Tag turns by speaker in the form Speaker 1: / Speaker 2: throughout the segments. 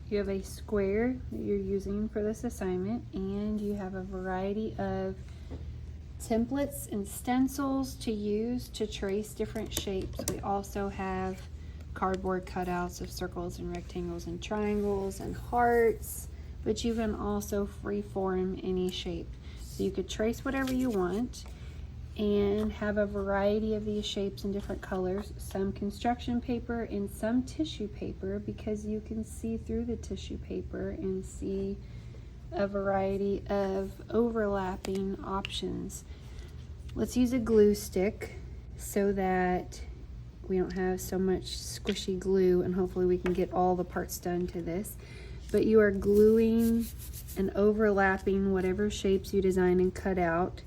Speaker 1: You have a square that you're using for this assignment, and you have a variety of templates and stencils to use to trace different shapes. We also have cardboard cutouts of circles and rectangles and triangles and hearts, but you can also freeform any shape. So you could trace whatever you want and have a variety of these shapes in different colors, some construction paper and some tissue paper, because you can see through the tissue paper and see a variety of overlapping options. Let's use a glue stick so that we don't have so much squishy glue, and hopefully we can get all the parts done to this. But you are gluing and overlapping whatever shapes you design and cut out.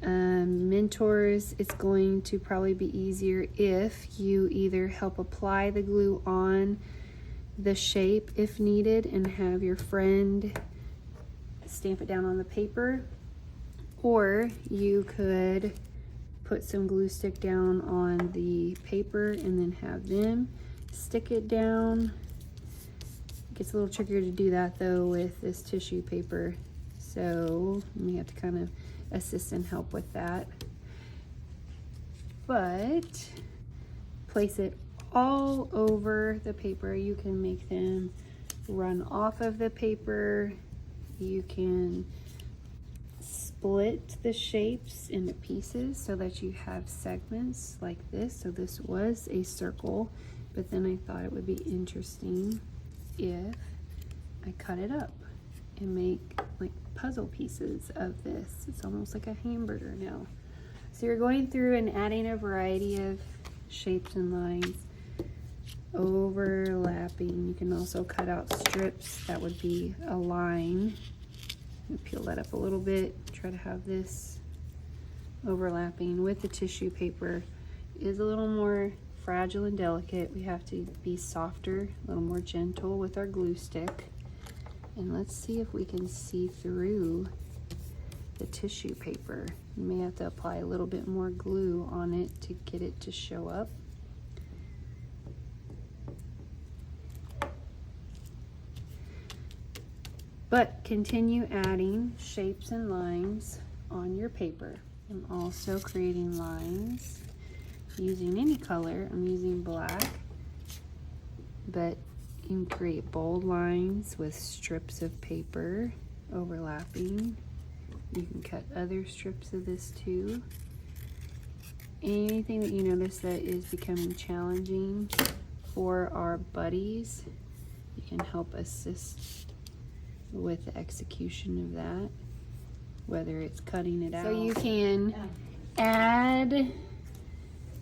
Speaker 1: Mentors, it's going to probably be easier if you either help apply the glue on the shape if needed and have your friend stamp it down on the paper, or you could put some glue stick down on the paper and then have them stick it down. It gets a little trickier to do that though with this tissue paper, so we have to kind of assist and help with that. But place it all over the paper. You can make them run off of the paper. You can split the shapes into pieces so that you have segments like this. So this was a circle, but then I thought it would be interesting if I cut it up and make like puzzle pieces of this. It's almost like a hamburger now. So you're going through and adding a variety of shapes and lines, overlapping. You can also cut out strips. That would be a line. Peel that up a little bit. Try to have this overlapping. With the tissue paper, it is a little more fragile and delicate. We have to be softer, a little more gentle with our glue stick. And let's see if we can see through the tissue paper. You may have to apply a little bit more glue on it to get it to show up. But continue adding shapes and lines on your paper. I'm also creating lines using any color. I'm using black, but you can create bold lines with strips of paper overlapping. You can cut other strips of this too. Anything that you notice that is becoming challenging for our buddies, you can help assist with the execution of that, whether it's cutting it out. So you can add,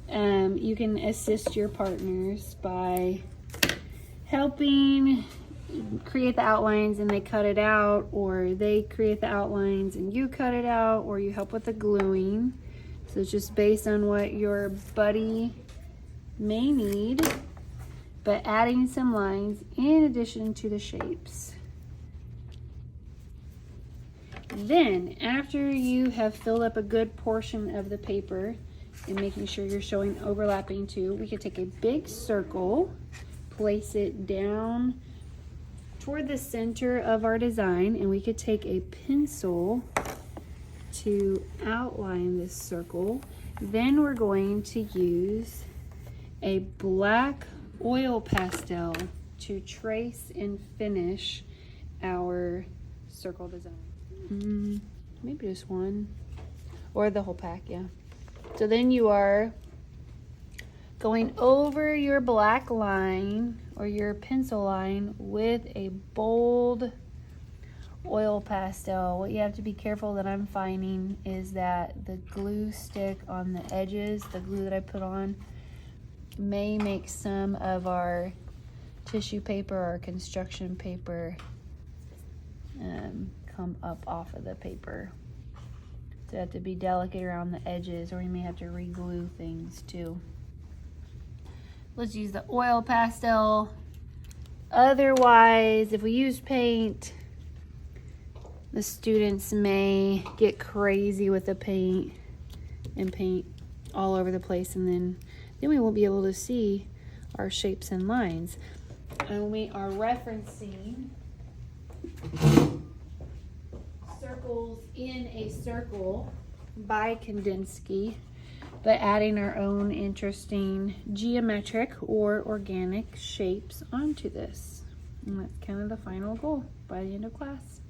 Speaker 1: you can assist your partners by helping create the outlines and they cut it out, or they create the outlines and you cut it out, or you help with the gluing. So it's just based on what your buddy may need, but adding some lines in addition to the shapes. Then after you have filled up a good portion of the paper and making sure you're showing overlapping too, we could take a big circle, place it down toward the center of our design, and we could take a pencil to outline this circle. Then we're going to use a black oil pastel to trace and finish our circle design. Maybe just one, or the whole pack, yeah. So then you are going over your black line or your pencil line with a bold oil pastel. What you have to be careful that I'm finding is that the glue stick on the edges, the glue that I put on, may make some of our tissue paper or construction paper come up off of the paper. So you have to be delicate around the edges, or you may have to re-glue things too. Let's use the oil pastel. Otherwise, if we use paint, the students may get crazy with the paint and paint all over the place, and then we won't be able to see our shapes and lines. And we are referencing Circles in a Circle by Kandinsky, but adding our own interesting geometric or organic shapes onto this. And that's kind of the final goal by the end of class.